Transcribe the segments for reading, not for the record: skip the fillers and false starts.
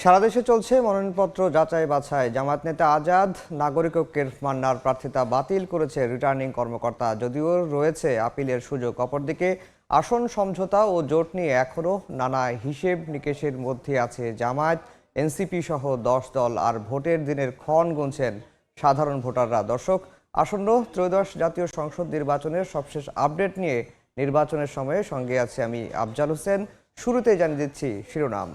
সারা দেশে চলছে মনোনয়নপত্র যাচাই বাছাই। জামায়াত নেতা আজাদ নাগরিক ঐক্যের মান্নার প্রার্থিতা বাতিল করেছে রিটার্নিং কর্মকর্তা। যদিও রয়েছে আপিলের সুযোগ, অপরদিকে আসন সমঝোতা ও জোট নিয়ে এখনও নানা হিসেব নিকেশের মধ্যে আছে জামায়াত, এনসিপি সহ 10 দল। আর ভোটের দিনের ক্ষণ গুনছেন সাধারণ ভোটাররা। দর্শক, আসন্ন ত্রয়োদশ জাতীয় সংসদ নির্বাচনের সবশেষ আপডেট নিয়ে নির্বাচনের সময়ে সঙ্গে আছে আমি আফজাল হোসেন। শুরুতেই জানিয়ে দিচ্ছি শিরোনাম।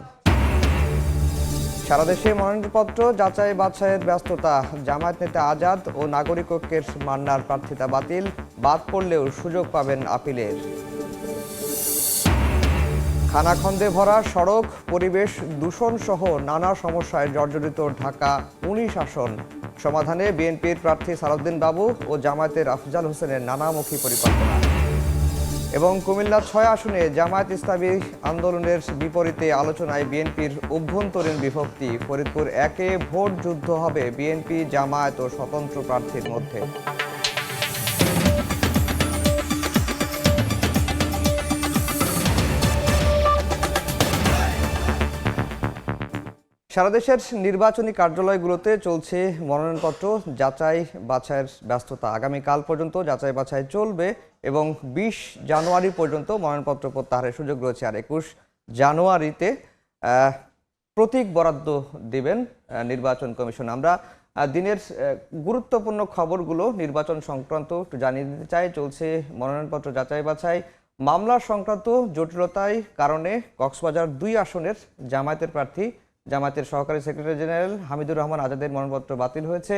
সারা দেশে মনোনয়নপত্র যাচাই বাছাইয়ের ব্যস্ততা। জামায়াত নেতা আজাদ ও নাগরিক ঐক্যের মান্নার প্রার্থিতা বাতিল, বাদ পড়লেও সুযোগ পাবেন আপিলের। খানাখন্দে ভরা সড়ক, পরিবেশ দূষণ সহ নানা সমস্যায় জর্জরিত ঢাকা 19 আসন। সমাধানে বিএনপির প্রার্থী সালাউদ্দিন বাবু ও জামায়াতের আফজাল হোসেনের নানামুখী পরিকল্পনা। এবং কুমিল্লা 6 আসনে জামায়াত ইসলামী আন্দোলনের বিপরীতে আলোচনায় বিএনপির অভ্যন্তরীণ বিভক্তি। ফরিদপুর 1-এ ভোট যুদ্ধ হবে বিএনপি, জামায়াত ও স্বতন্ত্র প্রার্থীর মধ্যে। সারা দেশের নির্বাচনী কার্যালয়গুলোতে চলছে মনোনয়নপত্র যাচাই বাছাইয়ের ব্যস্ততা। আগামীকাল পর্যন্ত যাচাই বাছাই চলবে এবং 20 জানুয়ারি পর্যন্ত মনোনয়নপত্র প্রত্যাহারের সুযোগ রয়েছে। আর 21 জানুয়ারিতে প্রতীক বরাদ্দ দিবেন নির্বাচন কমিশন। আমরা দিনের গুরুত্বপূর্ণ খবরগুলো নির্বাচন সংক্রান্ত একটু জানিয়ে দিতে চাই। চলছে মনোনয়নপত্র যাচাই বাছাই। মামলা সংক্রান্ত জটিলতার কারণে কক্সবাজার 2 আসনের জামায়াতের প্রার্থী, জামায়াতের সহকারী সেক্রেটারি জেনারেল হামিদুর রহমান আজাদের মনোনয়নপত্র বাতিল হয়েছে।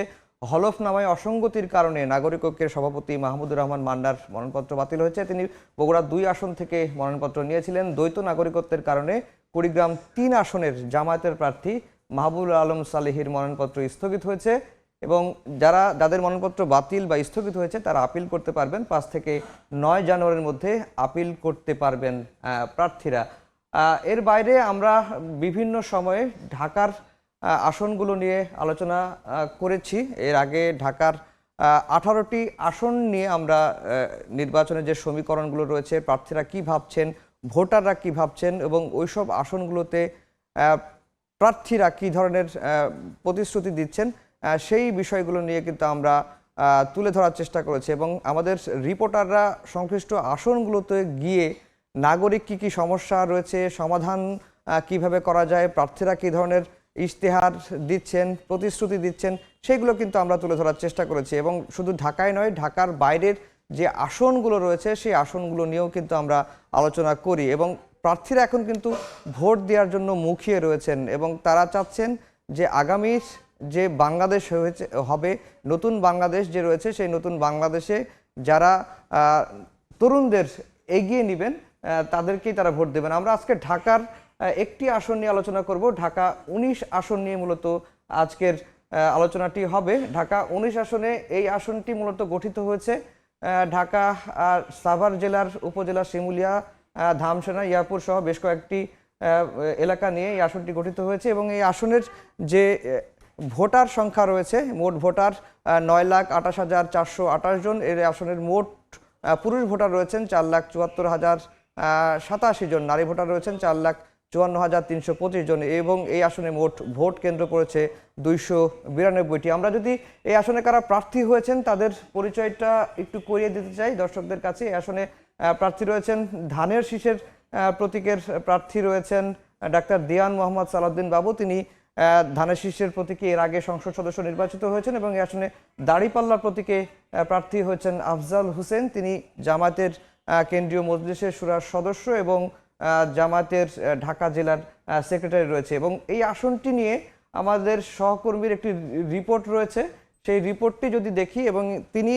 হলফনামায় অসঙ্গতির কারণে নাগরিক ঐক্যের সভাপতি মাহমুদুর রহমান মান্নার মনোনয়নপত্র বাতিল হয়েছে। তিনি বগুড়া 2 আসন থেকে মনোনয়নপত্র নিয়েছিলেন। দ্বৈত নাগরিকত্বের কারণে কুড়িগ্রাম 3 আসনের জামায়াতের প্রার্থী মাহবুব আলম সালেহির মনোনয়নপত্র স্থগিত হয়েছে এবং যাদের মনোনয়নপত্র বাতিল বা স্থগিত হয়েছে তারা আপিল করতে পারবেন। 5 থেকে 9 জানুয়ারির মধ্যে আপিল করতে পারবেন প্রার্থীরা। এর বাইরে আমরা বিভিন্ন সময়ে ঢাকার আসনগুলো নিয়ে আলোচনা করেছি। এর আগে ঢাকার 18টি আসন নিয়ে আমরা নির্বাচনের যে সমীকরণগুলো রয়েছে, প্রার্থীরা কি ভাবছেন, ভোটাররা কি ভাবছেন এবং ওইসব আসনগুলোতে প্রার্থীরা কি ধরনের প্রতিশ্রুতি দিচ্ছেন, সেই বিষয়গুলো নিয়ে কিন্তু আমরা তুলে ধরার চেষ্টা করেছি এবং আমাদের রিপোর্টাররা সংশ্লিষ্ট আসনগুলোতে গিয়ে নাগরিক কি সমস্যা রয়েছে, সমাধান কিভাবে করা যায়, প্রার্থীরা কি ধরনের ইশতেহার দিচ্ছেন, প্রতিশ্রুতি দিচ্ছেন, সেগুলো কিন্তু আমরা তুলে ধরার চেষ্টা করেছি। এবং শুধু ঢাকায় নয়, ঢাকার বাইরের যে আসনগুলো রয়েছে সেই আসনগুলো নিয়েও কিন্তু আমরা আলোচনা করি এবং প্রার্থীরা এখন কিন্তু ভোট দেওয়ার জন্য মুখিয়ে রয়েছেন এবং তারা চাচ্ছেন যে আগামীর যে বাংলাদেশ হবে, নতুন বাংলাদেশ যে রয়েছে, সেই নতুন বাংলাদেশে যারা তরুণদের এগিয়ে নেবেন তাদেরকেই তারা ভোট দেবেন। আমরা আজকে ঢাকার একটি আসন নিয়ে আলোচনা করব। ঢাকা 19 আসন নিয়ে মূলত আজকের আলোচনাটি হবে। ঢাকা 19 আসনে এই আসনটি মূলত গঠিত হয়েছে ঢাকা সাভার জেলার উপজেলা শিমুলিয়া, ধামসোনা, ইয়ারপুর সহ বেশ কয়েকটি এলাকা নিয়ে এই আসনটি গঠিত হয়েছে এবং এই আসনের যে ভোটার সংখ্যা রয়েছে, মোট ভোটার 9,28,428 জন। এর আসনের মোট পুরুষ ভোটার রয়েছেন 4,74,087 জন, নারী ভোটার রয়েছেন 4,54,325 জন এবং এই আসনে মোট ভোট কেন্দ্র পড়েছে 292টি। আমরা যদি এই আসনে কারা প্রার্থী হয়েছেন তাদের পরিচয়টা একটু করিয়ে দিতে চাই দর্শকদের কাছে। এই আসনে প্রার্থী রয়েছেন ধানের শীষের প্রতীকের প্রার্থী রয়েছেন ডাক্তার দিয়ান মোহাম্মদ সালাউদ্দিন বাবু। তিনি ধানের শীষের প্রতীকে এর আগে সংসদ সদস্য নির্বাচিত হয়েছেন এবং এই আসনে দাড়িপাল্লার প্রতীকে প্রার্থী হয়েছেন আফজাল হোসেন। তিনি জামায়াতের কেন্দ্রীয় মজলিসের শুরার সদস্য এবং জামায়াতের ঢাকা জেলার সেক্রেটারি রয়েছে এবং এই আসনটি নিয়ে আমাদের সহকর্মীর একটি রিপোর্ট রয়েছে। সেই রিপোর্টটি যদি দেখি এবং তিনি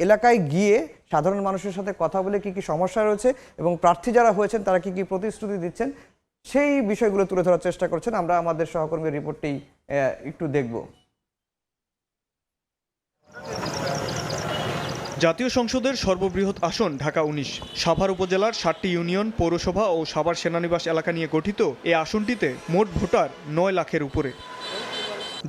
এলাকায় গিয়ে সাধারণ মানুষের সাথে কথা বলে কি সমস্যা রয়েছে এবং প্রার্থী যারা হয়েছেন তারা কি প্রতিশ্রুতি দিচ্ছেন, সেই বিষয়গুলো তুলে ধরার চেষ্টা করছেন। আমরা আমাদের সহকর্মীর রিপোর্টটি একটু দেখব। জাতীয় সংসদের সর্ববৃহৎ আসন ঢাকা 19। সাভার উপজেলার 7টি ইউনিয়ন, পৌরসভা ও সাভার সেনানিবাস এলাকা নিয়ে গঠিত এই আসনটিতে মোট ভোটার 9 লাখের উপরে।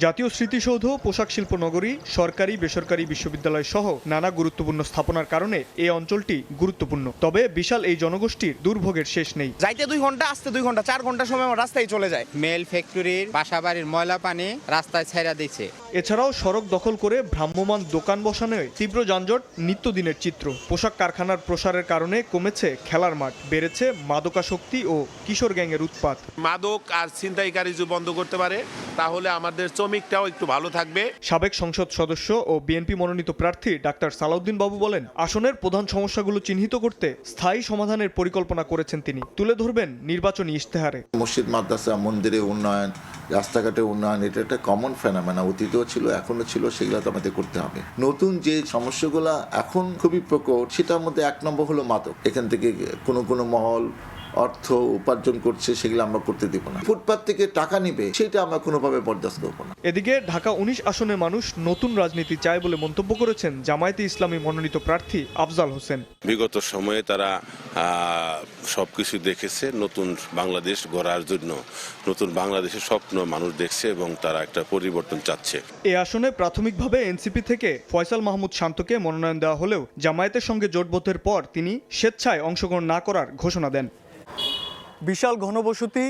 জাতীয় স্মৃতিসৌধ, পোশাক শিল্প নগরী, সরকারি বেসরকারি বিশ্ববিদ্যালয় সহ নানা গুরুত্বপূর্ণ স্থাপনার কারণে এই অঞ্চলটি গুরুত্বপূর্ণ। তবে বিশাল এই জনগোষ্ঠীর দুর্ভোগের শেষ নেই। যাইতে 2 ঘন্টা, আসতে 2 ঘন্টা, 4 ঘন্টা সময় আমার রাস্তায় চলে যায়। মেল ফ্যাক্টরির বাসাবাড়ির ময়লা পানি রাস্তায় ছেড়ে দিচ্ছে। এছাড়াও সড়ক দখল করে ভ্রাম্যমাণ দোকান বসানোয় তীব্র যানজট নিত্যদিনের চিত্র। পোশাক কারখানার প্রসারের কারণে কমেছে খেলার মাঠ, বেড়েছে মাদকাসক্তি ও কিশোর গ্যাংয়ের উৎপাত। মাদক আর ছিনতাইকারী যদি বন্ধ করতে পারে তাহলে আমাদের শ্রমিকটাও একটু ভালো থাকবে। সাবেক সংসদ সদস্য ও বিএনপি মনোনীত প্রার্থী ডাক্তার সালাউদ্দিন বাবু বলেন, আসনের প্রধান সমস্যাগুলো চিহ্নিত করতে স্থায়ী সমাধানের পরিকল্পনা করেছেন তিনি। তুলে ধরবেন নির্বাচনী ইশতেহারে। মসজিদ, মাদ্রাসা, মন্দিরে উন্নয়ন, রাস্তাঘাটে উন্নয়ন, এটা একটা কমন ফেনোমেনা, অতীতেও ছিল, এখনো ছিল, সেগুলো তো আমাদের করতে হবে। নতুন যে সমস্যাগুলো এখন খুবই প্রকট, সেটার মধ্যে 1 নম্বর হলো মাদক। এখান থেকে কোনো মহল অর্থ উপার্জন করছে, সেগুলো আমরা করতে দেব না। ফুটপাত থেকে টাকা নিবে, সেটা আমরা কোনোভাবে বরদাস্ত করব না। এদিকে ঢাকা 19 আসনের মানুষ নতুন রাজনীতি চায় বলে মন্তব্য করেছেন জামায়াতে ইসলামী মনোনীত প্রার্থী আফজাল হোসেন। বিগত সময়ে তারা সবকিছু দেখেছে, নতুন বাংলাদেশ গড়ার জন্য নতুন বাংলাদেশের স্বপ্ন মানুষ দেখছে এবং তারা একটা পরিবর্তন চাচ্ছে। এই আসনে প্রাথমিকভাবে এনসিপি থেকে ফয়সাল মাহমুদ শান্তকে মনোনয়ন দেওয়া হলেও জামায়াতের সঙ্গে জোটবদ্ধের পর তিনি স্বেচ্ছায় অংশগ্রহণ না করার ঘোষণা দেন। বিশাল ঘনবসতি,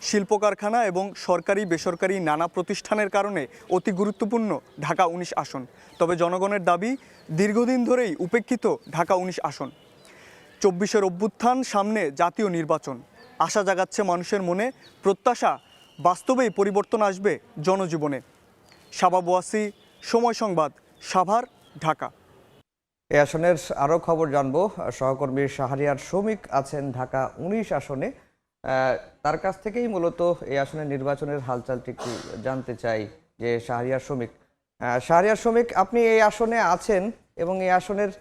শিল্প কারখানা এবং সরকারি বেসরকারি নানা প্রতিষ্ঠানের কারণে অতি গুরুত্বপূর্ণ ঢাকা 19 আসন। তবে জনগণের দাবি, দীর্ঘদিন ধরেই উপেক্ষিত ঢাকা 19 আসন। 24-এর অভ্যুত্থান, সামনে জাতীয় নির্বাচন, আশা জাগাচ্ছে মানুষের মনে, প্রত্যাশা বাস্তবেই পরিবর্তন আসবে জনজীবনে। সাবা বোয়াসি, সময় সংবাদ, সাভার, ঢাকা। এই আসনের আরও খবর জানবো। সহকর্মী শাহরিয়ার শমিক আছেন ঢাকা 19 আসনে। তার কাছ থেকেই মূলত এই আসনের নির্বাচনের হালচালটি একটু জানতে চাই যে শাহরিয়ার শমিক, আপনি এই আসনে আছেন এবং এই আসনের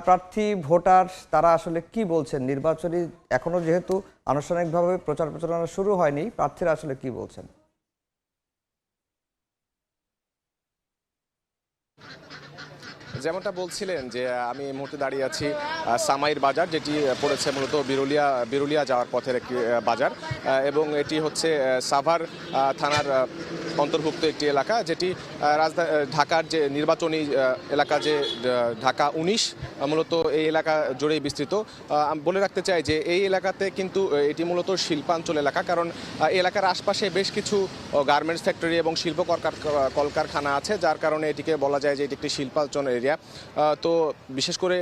প্রার্থী, ভোটার তারা আসলে কি বলছেন? নির্বাচনী এখনো যেহেতু আনুষ্ঠানিকভাবে প্রচারণা শুরু হয়নি, প্রার্থীরা আসলে কি বলছেন? যেমনটা বলছিলেন যে আমি এই মুহূর্তে দাঁড়িয়ে আছি সামাইর বাজার, যেটি পড়েছে মূলত বিরুলিয়া যাওয়ার পথের একটি বাজার, এবং এটি হচ্ছে সাভার থানার অন্তর্ভুক্ত একটি এলাকা, যেটি ঢাকার যে নির্বাচনী এলাকা, যে ঢাকা 19 মূলত এই এলাকা জুড়েই বিস্তৃত। আমি বলে রাখতে চাই যে এই এলাকাতে কিন্তু এটি মূলত শিল্পাঞ্চল এলাকা, কারণ এই এলাকার আশপাশে বেশ কিছু গার্মেন্টস ফ্যাক্টরি এবং শিল্প কলকারখানা আছে, যার কারণে এটিকে বলা যায় যে এটি একটি শিল্পাঞ্চল এরিয়া। তো বিশেষ করে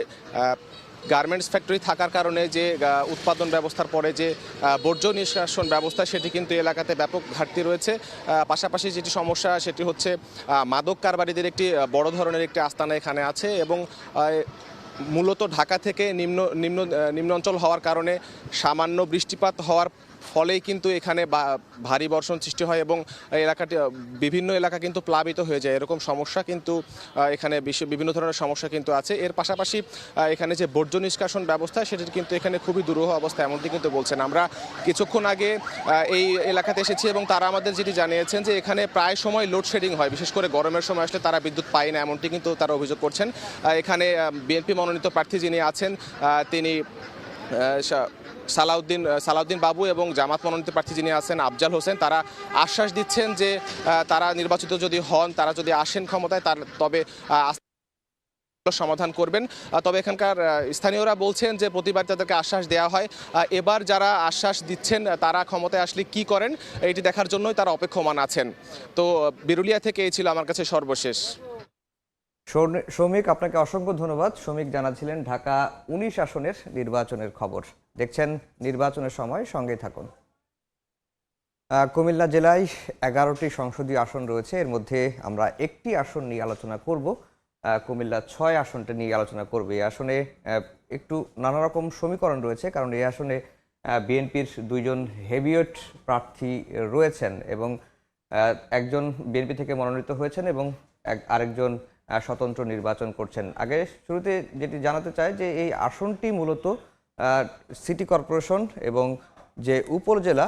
গার্মেন্টস ফ্যাক্টরি থাকার কারণে যে উৎপাদন ব্যবস্থার পরে যে বর্জ্য নিষ্কাশন ব্যবস্থা, সেটি কিন্তু এলাকাতে ব্যাপক ঘাটতি রয়েছে। পাশাপাশি যেটি সমস্যা সেটি হচ্ছে মাদক কারবারিদের একটি বড় ধরনের একটি আস্তানা এখানে আছে, এবং মূলত ঢাকা থেকে নিম্ন অঞ্চল হওয়ার কারণে সামান্য বৃষ্টিপাত হওয়ার ফলেই কিন্তু এখানে ভারী বর্ষণ সৃষ্টি হয় এবং এলাকাটি বিভিন্ন এলাকা কিন্তু প্লাবিত হয়ে যায়। এরকম সমস্যা কিন্তু এখানে বিভিন্ন ধরনের সমস্যা কিন্তু আছে। এর পাশাপাশি এখানে যে বর্জ্য নিষ্কাশন ব্যবস্থা, সেটি কিন্তু এখানে খুবই দুরূহ অবস্থা, এমনটি কিন্তু বলছেন। আমরা কিছুক্ষণ আগে এই এলাকাতে এসেছি এবং তারা আমাদের যেটি জানিয়েছেন যে এখানে প্রায় সময় লোডশেডিং হয়, বিশেষ করে গরমের সময় আসলে তারা বিদ্যুৎ পায় না, এমনটি কিন্তু তারা অভিযোগ করছেন। এখানে বিএনপি মনোনীত প্রার্থী যিনি আছেন তিনি সালাউদ্দিন বাবু এবং জামাত মনোনীত প্রার্থী যিনি আছেন আফজাল হোসেন, তারা আশ্বাস দিচ্ছেন যে তারা নির্বাচিত যদি হন, তারা যদি আসেন ক্ষমতায়, তবে সমাধান করবেন। তবে এখানকার স্থানীয়রা বলছেন যে প্রতিবার তাদেরকে আশ্বাস দেওয়া হয়, এবার যারা আশ্বাস দিচ্ছেন তারা ক্ষমতায় আসলে কি করেন এটি দেখার জন্যই তারা অপেক্ষমান আছেন। তো বিরুলিয়া থেকে এই ছিল আমার কাছে সর্বশেষ। শমিক, আপনাকে অসংখ্য ধন্যবাদ। শমিক জানাচ্ছিলেন ঢাকা 19 আসনের নির্বাচনের খবর। দেখছেন নির্বাচনের সময়, সঙ্গে থাকুন। কুমিল্লা জেলায় 11টি সংসদীয় আসন রয়েছে, এর মধ্যে আমরা একটি আসন নিয়ে আলোচনা করব। কুমিল্লা 6 আসনটা নিয়ে আলোচনা করব। এই আসনে একটু নানা রকম সমীকরণ রয়েছে, কারণ এই আসনে বিএনপির 2জন হেভিওয়েট প্রার্থী রয়েছেন এবং একজন বিএনপি থেকে মনোনীত হয়েছেন এবং আরেকজন স্বতন্ত্র নির্বাচন করছেন। আগে শুরুতে যেটি জানাতে চাই যে এই আসনটি মূলত সিটি কর্পোরেশন এবং যে উপজেলা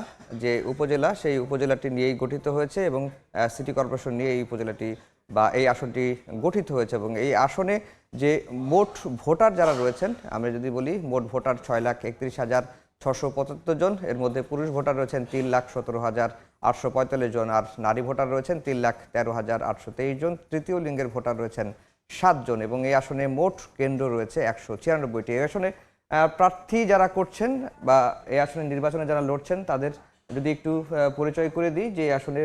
সেই উপজেলাটি নিয়েই গঠিত হয়েছে এবং সিটি কর্পোরেশন নিয়ে এই উপজেলাটি বা এই আসনটি গঠিত হয়েছে। এবং এই আসনে যে মোট ভোটার যারা রয়েছেন, আমরা যদি বলি মোট ভোটার 6,31,675 জন, এর মধ্যে পুরুষ ভোটার রয়েছেন 3,17,000 845 জন, আর নারী ভোটার রয়েছেন 3,13,823 জন। তৃতীয় লিঙ্গের ভোটার রয়েছেন 7 জন এবং এই আসনে মোট কেন্দ্র রয়েছে 196টি। এই আসনে প্রার্থী যারা করছেন বা এই আসনে নির্বাচনে যারা লড়ছেন তাদের যদি একটু পরিচয় করে দিই, যে আসনে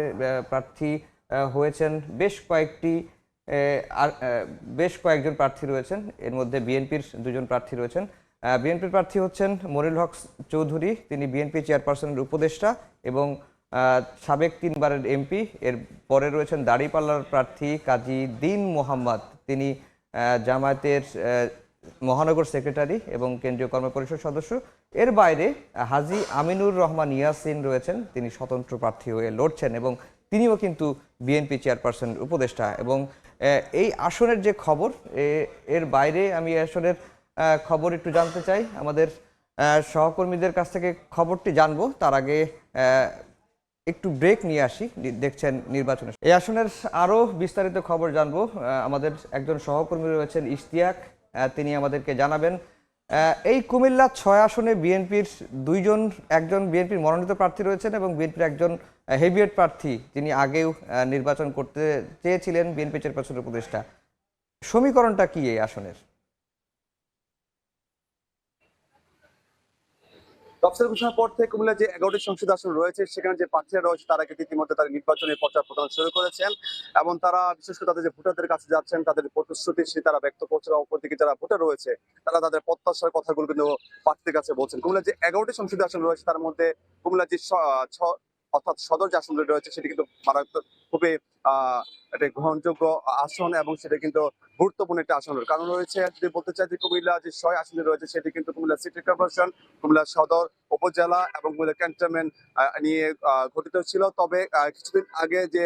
প্রার্থী হয়েছেন বেশ কয়েকজন প্রার্থী রয়েছেন। এর মধ্যে বিএনপির 2 জন প্রার্থী রয়েছেন। বিএনপির প্রার্থী হচ্ছেন মনিরুল হক চৌধুরী, তিনি বিএনপি চেয়ারপারসনের উপদেষ্টা এবং সাবেক 3 বারের এমপি। এর পরে রয়েছেন দাঁড়িপাল্লার প্রার্থী কাজী দীন মোহাম্মদ, তিনি জামায়াতের মহানগর সেক্রেটারি এবং কেন্দ্রীয় কর্মপরিষদ সদস্য। এর বাইরে হাজী আমিনুর রহমান ইয়াসিন রয়েছেন, তিনি স্বতন্ত্র প্রার্থী হয়ে লড়ছেন এবং তিনিও কিন্তু বিএনপি চেয়ারপারসন উপদেষ্টা। এবং এই আসনের যে খবর, এর বাইরে আমি এই আসনের খবর একটু জানতে চাই, আমাদের সহকর্মীদের কাছ থেকে খবরটি জানবো। তার আগে একটু ব্রেক নিয়ে আসি। দেখছেন নির্বাচনের এই আসনের আরও বিস্তারিত খবর জানবো। আমাদের একজন সহকর্মী রয়েছেন ইশতিয়াক, তিনি আমাদেরকে জানাবেন এই কুমিল্লা 6 আসনে বিএনপির একজন বিএনপির মনোনীত প্রার্থী রয়েছেন এবং বিএনপির একজন হেভিওয়েট প্রার্থী, যিনি আগেও নির্বাচন করতে চেয়েছিলেন বিএনপি চেয়ারপারসনের উপদেষ্টা। সমীকরণটা কি এই আসনের? তফসিল ঘোষণার পর থেকে কুমিল্লা যে 11টি সংসদীয় আসন রয়েছে, সেখানে যে প্রার্থীরা রয়েছে তারা কিন্তু ইতিমধ্যে তাদের নির্বাচনের প্রচার প্রচারণা শুরু করেছেন এবং তারা বিশেষ করে তাদের যে ভোটারদের কাছে যাচ্ছেন, তাদের প্রতিশ্রুতি তারা ব্যক্ত করছেন। অপরদিকে যারা ভোটার রয়েছে তারা তাদের প্রত্যাশার কথাগুলো কিন্তু প্রার্থীদের কাছে বলছেন। কুমিল্লা যে 11টি সংসদীয় আসন রয়েছে তার মধ্যে কুমিল্লা যে অর্থাৎ সদর যে আসনটি রয়েছে সেটি কিন্তু মারাত্মক খুবই একটা গ্রহণযোগ্য আসন এবং সেটা কিন্তু গুরুত্বপূর্ণ একটা আসন। কারণ রয়েছে, যদি বলতে চাই যে কুমিল্লা যে 6 আসনটি রয়েছে সেটি কিন্তু কুমিল্লা সিটি কর্পোরেশন, কুমিল্লা সদর উপজেলা এবং কুমিল্লা ক্যান্টনমেন্ট নিয়ে গঠিত ছিল। তবে কিছুদিন আগে যে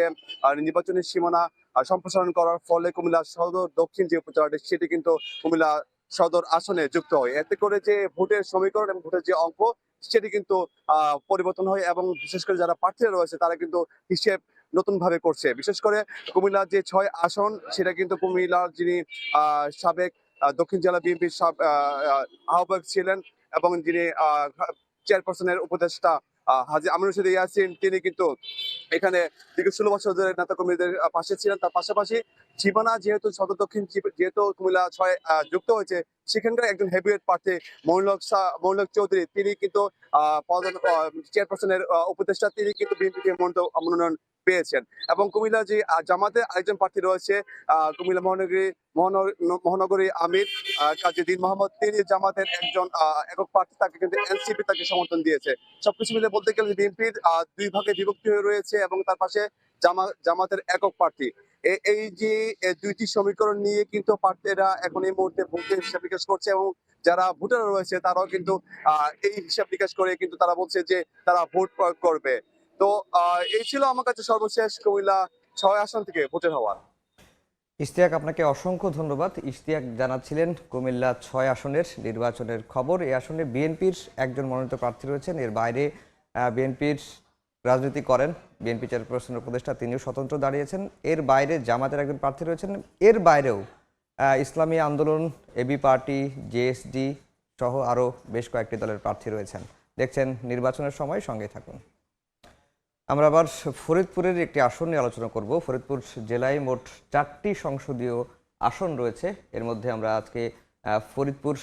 নির্বাচনী সীমানা সম্প্রসারণ করার ফলে কুমিল্লা সদর দক্ষিণ যে উপজেলাটি সেটি কিন্তু কুমিল্লা সদর আসনে যুক্ত হয়। এতে করে যে ভোটের সমীকরণ এবং ভোটের যে অঙ্ক সেটি কিন্তু পরিবর্তন হয় এবং বিশেষ করে যারা প্রার্থীরা রয়েছে তারা কিন্তু হিসেব নতুন ভাবে করছে। বিশেষ করে কুমিল্লার যে 6 আসন সেটা কিন্তু কুমিল্লার যিনি সাবেক দক্ষিণ জেলা বিএনপির আহ্বায়ক ছিলেন এবং যিনি চেয়ারপারসনের উপদেষ্টা হাজী আমিনুর রশিদ ইয়াসিন, তিনি কিন্তু এখানে দীর্ঘ 16 বছর ধরে নেতা কর্মীদের পাশে ছিলেন। তার পাশাপাশি সীমানা যেহেতু সদর দক্ষিণ যেহেতু কুমিল্লা 6 যুক্ত হয়েছে, সেখানকার একজন হেভিওয়েট প্রার্থী মনিরুল হক চৌধুরী, তিনি কিন্তু চেয়ারপারসনের উপদেষ্টা, তিনি কিন্তু বিএনপি মনোনয়ন পেয়েছেন। এবং কুমিল্লা যে জামাতের আরেকজন প্রার্থী রয়েছে কুমিল্লা মহানগরী আমির কাজী দীন মোহাম্মদ, তিনি জামাতের একজন একক প্রার্থী, তাকে কিন্তু এনসিপি তাকে সমর্থন দিয়েছে। সবকিছু মিলে বলতে গেলে বিএনপির 2 ভাগে বিভক্তি হয়ে রয়েছে এবং তার পাশে জামাতের একক প্রার্থী। এই যে 2টি সমীকরণ নিয়ে কিন্তু প্রার্থীরা এখন এই মুহূর্তে ভোটের হিসাব নিকাশ করছে এবং যারা ভোটার রয়েছে তারাও কিন্তু এই হিসাব নিকাশ করে কিন্তু তারা বলছে যে তারা ভোট প্রয়োগ করবে। তো এই ছিল আমার কাছে সর্বশেষ কুমিল্লা 6 আসন থেকে ভোটের হওয়া। ইশতিয়াক, আপনাকে অসংখ্য ধন্যবাদ। ইশতিয়াক জানাচ্ছিলেন কুমিল্লা 6 আসনের নির্বাচনের খবর। এই আসনে বিএনপির একজন মনোনীত প্রার্থী রয়েছেন। এর বাইরে বিএনপির রাজনীতি করেন বিএনপি চেয়ারপারসনের উপদেষ্টা, তিনিও স্বতন্ত্র দাঁড়িয়েছেন। এর বাইরে জামাতের একজন প্রার্থী রয়েছেন। এর বাইরেও ইসলামী আন্দোলন, এবি পার্টি, জেএসডি সহ আরও বেশ কয়েকটি দলের প্রার্থী রয়েছেন। দেখছেন নির্বাচনের সময়, সঙ্গে থাকুন। আমরা আবার ফরিদপুরের একটি আসন নিয়ে আলোচনা করব। ফরিদপুর জেলায় মোট 4টি সংসদীয় আসন রয়েছে। এর মধ্যে আমরা আজকে ফরিদপুর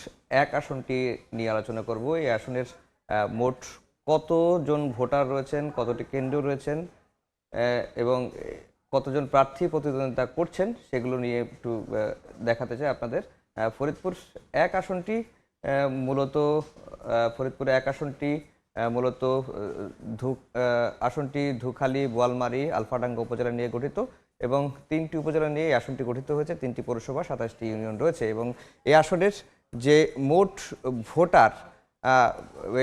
1 আসনটি নিয়ে আলোচনা করব। এই আসনের মোট কতজন ভোটার রয়েছেন, কতটি কেন্দ্র রয়েছেন এবং কতজন প্রার্থী প্রতিদ্বন্দ্বিতা করছেন সেগুলো নিয়ে একটু দেখাতে চাই আপনাদের। ফরিদপুর 1 আসনটি মূলত আসনটি ধুখালী, বোয়ালমারী, আলফাডাঙ্গা উপজেলা নিয়ে গঠিত এবং 3টি উপজেলা নিয়ে এই আসনটি গঠিত হয়েছে। 3টি পৌরসভা, 27টি ইউনিয়ন রয়েছে এবং এই আসনের যে মোট ভোটার,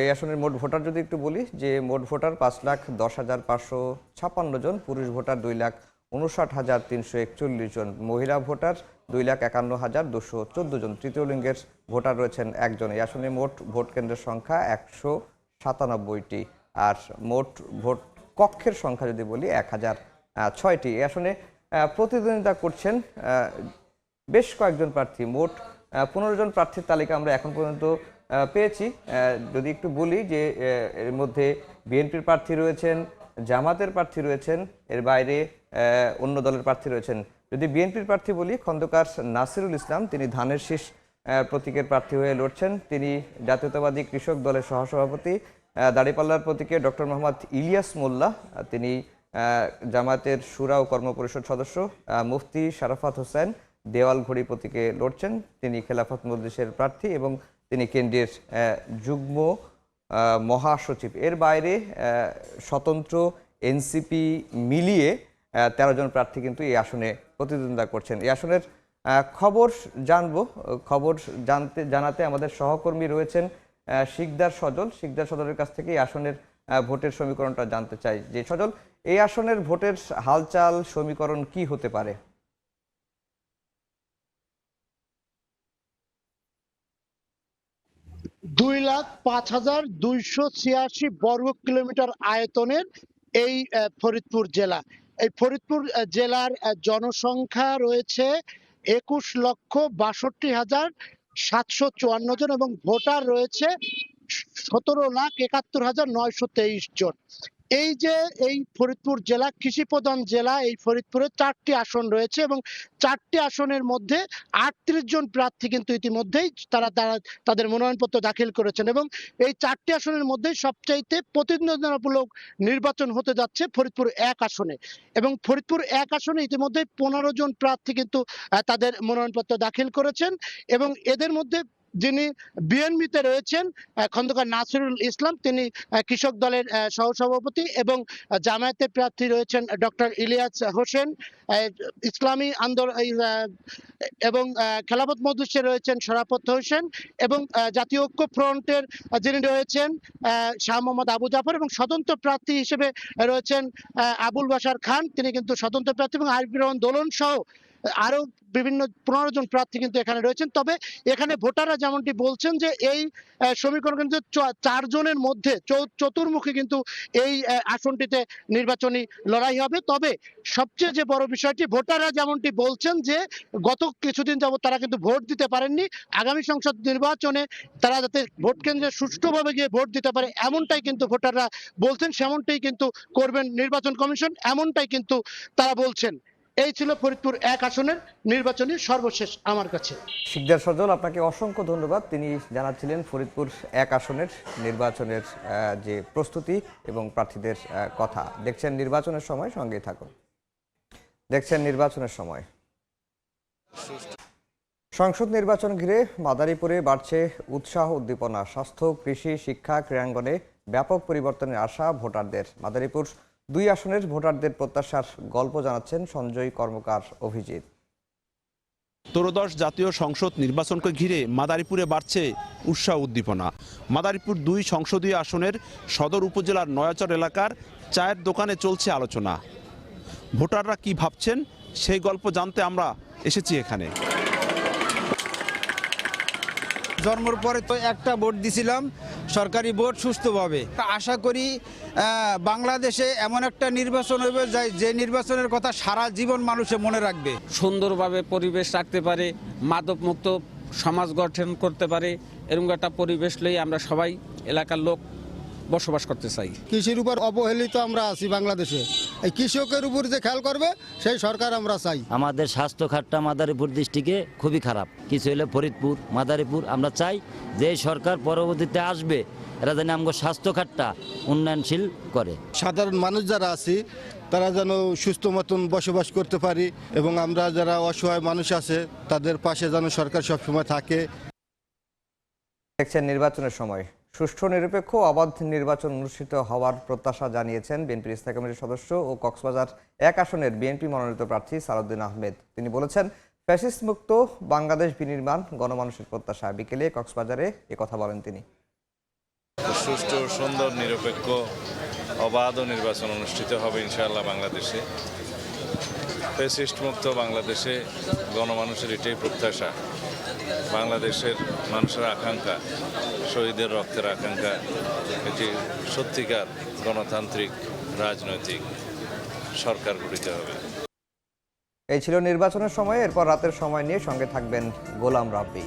এই আসনের মোট ভোটার যদি একটু বলি, যে মোট ভোটার 5,10,556 জন, পুরুষ ভোটার 2,59,341 জন, মহিলা ভোটার 2,51,214 জন, তৃতীয় লিঙ্গের ভোটার রয়েছেন 1 জন। এই আসনে মোট ভোট কেন্দ্রের সংখ্যা 197টি আর মোট ভোট কক্ষের সংখ্যা যদি বলি 1006টি। এই আসনে প্রতিদ্বন্দ্বিতা করছেন বেশ কয়েকজন প্রার্থী। মোট 15 জন প্রার্থীর তালিকা আমরা এখন পর্যন্ত পেয়েছি। যদি একটু বলি যে এর মধ্যে বিএনপির প্রার্থী রয়েছেন জামাতের প্রার্থী রয়েছেন, এর বাইরে অন্য দলের প্রার্থী রয়েছেন। যদি বিএনপির প্রার্থী বলি, খন্দকার নাসিরুল ইসলাম, তিনি ধানের শীষ প্রতীকের প্রার্থী হয়ে লড়ছেন। তিনি জাতীয়তাবাদী কৃষক দলের সহসভাপতি। দাঁড়িপাল্লার প্রতীকে ডক্টর মোহাম্মদ ইলিয়াস মোল্লা, তিনি জামায়াতের শুরা ও কর্মপরিষদ সদস্য। মুফতি শারাফাত হোসেন দেওয়ালঘড়ি প্রতীকে লড়ছেন, তিনি খেলাফত মজলিসের প্রার্থী এবং তিনি কেন্দ্রের যুগ্ম মহাসচিব। এর বাইরে স্বতন্ত্র এনসিপি মিলিয়ে 13 জন প্রার্থী কিন্তু এই আসনে প্রতিদ্বন্দ্বিতা করছেন। এই আসনের খবর জানাতে আমাদের সহকর্মী রয়েছেন শিকদার সজল। শিকদার সজলের কাছ থেকে এই আসনের ভোটের সমীকরণটা জানতে চাই। যে সজল, এই আসনের ভোটের হালচাল সমীকরণ কি হতে পারে? দুই 2,05,286 বর্গ কিলোমিটার আয়তনের এই ফরিদপুর জেলা। এই ফরিদপুর জেলার জনসংখ্যা রয়েছে 21,62,754 জন এবং ভোটার রয়েছে 17,71,923 জন। এই যে এই ফরিদপুর জেলা কৃষি প্রধান জেলা, এই ফরিদপুরে 4টি আসন রয়েছে এবং 4টি আসনের মধ্যে 38 জন প্রার্থী কিন্তু ইতিমধ্যেই তারা তাদের মনোনয়নপত্র দাখিল করেছেন এবং এই 4টি আসনের মধ্যে সবচাইতে প্রতিদ্বন্দ্বিতামূলক নির্বাচন হতে যাচ্ছে ফরিদপুর 1 আসনে এবং ফরিদপুর 1 আসনে ইতিমধ্যে 15 জন প্রার্থী কিন্তু তাদের মনোনয়নপত্র দাখিল করেছেন এবং এদের মধ্যে যিনি বিএনপিতে রয়েছেন খন্দকার নাসিরুল ইসলাম, তিনি কৃষক দলের সহসভাপতি এবং জামায়াতের প্রার্থী রয়েছেন ডক্টর ইলিয়াস হোসেন, ইসলামী আন্দোলন এবং খেলাফত মজলিসে রয়েছেন শরাফত হোসেন এবং জাতীয় ঐক্য ফ্রন্টের যিনি রয়েছেন শাহ মোহাম্মদ আবু জাফর এবং স্বতন্ত্র প্রার্থী হিসেবে রয়েছেন আবুল বাশার খান, তিনি কিন্তু স্বতন্ত্র প্রার্থী এবং আরিফুর রহমান দোলন সহ আরো বিভিন্ন 15 জন প্রার্থী কিন্তু এখানে রয়েছেন। তবে এখানে ভোটাররা যেমনটি বলছেন যে এই সমীকরণ কিন্তু 4 জনের মধ্যে চতুর্মুখী কিন্তু এই আসনটিতে নির্বাচনী লড়াই হবে। তবে সবচেয়ে যে বড় বিষয়টি, ভোটাররা যেমনটি বলছেন যে গত কিছুদিন যাবত তারা কিন্তু ভোট দিতে পারেননি, আগামী সংসদ নির্বাচনে তারা যাতে ভোট কেন্দ্রে সুষ্ঠুভাবে গিয়ে ভোট দিতে পারে এমনটাই কিন্তু ভোটাররা বলছেন, সেমনটাই কিন্তু করবেন নির্বাচন কমিশন, এমনটাই কিন্তু তারা বলছেন। এই ছিল ফরিদপুর 1 আসনের নির্বাচনী সর্বশেষ আমার কাছে। শিকদার সজল, আপনাকে অসংখ্য ধন্যবাদ। তিনি জানাচ্ছিলেন ফরিদপুর 1 আসনের নির্বাচনের যে প্রস্তুতি এবং প্রার্থীদের কথা। দেখছেন নির্বাচনের সময়, সঙ্গে থাকুন। দেখছেন নির্বাচনের সময়। সংসদ নির্বাচন ঘিরে মাদারীপুরে বাড়ছে উৎসাহ উদ্দীপনা। স্বাস্থ্য, কৃষি, শিক্ষা, ক্রীড়াঙ্গনে ব্যাপক পরিবর্তনের আশা ভোটারদের। মাদারীপুর 2 আসনের ভোটারদের প্রত্যাশার গল্প জানাচ্ছেন সঞ্জয় কর্মকার অভিজিৎ। ত্রয়োদশ জাতীয় সংসদ নির্বাচনকে ঘিরে মাদারীপুরে বাড়ছে উৎসাহ উদ্দীপনা। মাদারীপুর 2 সংসদীয় আসনের সদর উপজেলার নয়াচর এলাকার চায়ের দোকানে চলছে আলোচনা। ভোটাররা কি ভাবছেন সেই গল্প জানতে আমরা এসেছি এখানে। জন্মের পরে তো একটা ভোট দিছিলাম, সরকারি ভোট সুষ্ঠুভাবে। আশা করি বাংলাদেশে এমন একটা নির্বাচন হবে যে নির্বাচনের কথা সারা জীবন মানুষে মনে রাখবে। সুন্দরভাবে পরিবেশ রাখতে পারে, মাদকমুক্ত সমাজ গঠন করতে পারে, এরকম একটা পরিবেশ লই আমরা সবাই এলাকার লোক বসবাস করতে চাই। কৃষির উপর অবহেলিত আমরা আছি বাংলাদেশে, এই কৃষকের উপর যে খেয়াল করবে সেই সরকার আমরা চাই। আমাদের স্বাস্থ্য খাতটা মাদারীপুর ডিস্ট্রিক্টে খুবই খারাপ, কিছু হলে ফরিদপুর, মাদারীপুর। আমরা চাই যে সরকার পরবর্তীতে আসবে এরা যেন আমাদের স্বাস্থ্য খাতটা উন্নয়নশীল করে। সাধারণ মানুষ যারা আছি তারা যেন সুস্থ মতন বসবাস করতে পারি এবং আমরা যারা অসহায় মানুষ আছে তাদের পাশে যেন সরকার সবসময় থাকে। দেখছেন নির্বাচনের সময়। সুষ্ঠু, নিরপেক্ষ, অবাধ নির্বাচন অনুষ্ঠিত হওয়ার প্রত্যাশা জানিয়েছেন বিএনপির স্থায়ী কমিটির সদস্য ও কক্সবাজার 1 আসনের বিএনপি মনোনীত প্রার্থী সালাউদ্দিন আহমেদ। তিনি বলেছেন, ফ্যাসিস্ট মুক্ত বাংলাদেশ বিনির্মাণ গণমানুষের প্রত্যাশা। বিকেলে কক্সবাজারে কথা বলেন তিনি। সুষ্ঠু, সুন্দর, নিরপেক্ষ, অবাধ নির্বাচন অনুষ্ঠিত হবে ইনশাআল্লাহ বাংলাদেশে। ফ্যাসিস্ট মুক্ত বাংলাদেশে গণমানুষের এটাই প্রত্যাশা। বাংলাদেশের মানুষের আকাঙ্ক্ষা, শহীদের রক্তের আকাঙ্ক্ষা, এটি সত্যিকার গণতান্ত্রিক রাজনৈতিক সরকার গঠিত হবে। এই ছিল নির্বাচনের সময়। এরপর রাতের সময় নিয়ে সঙ্গে থাকবেন গোলাম রাব্বি।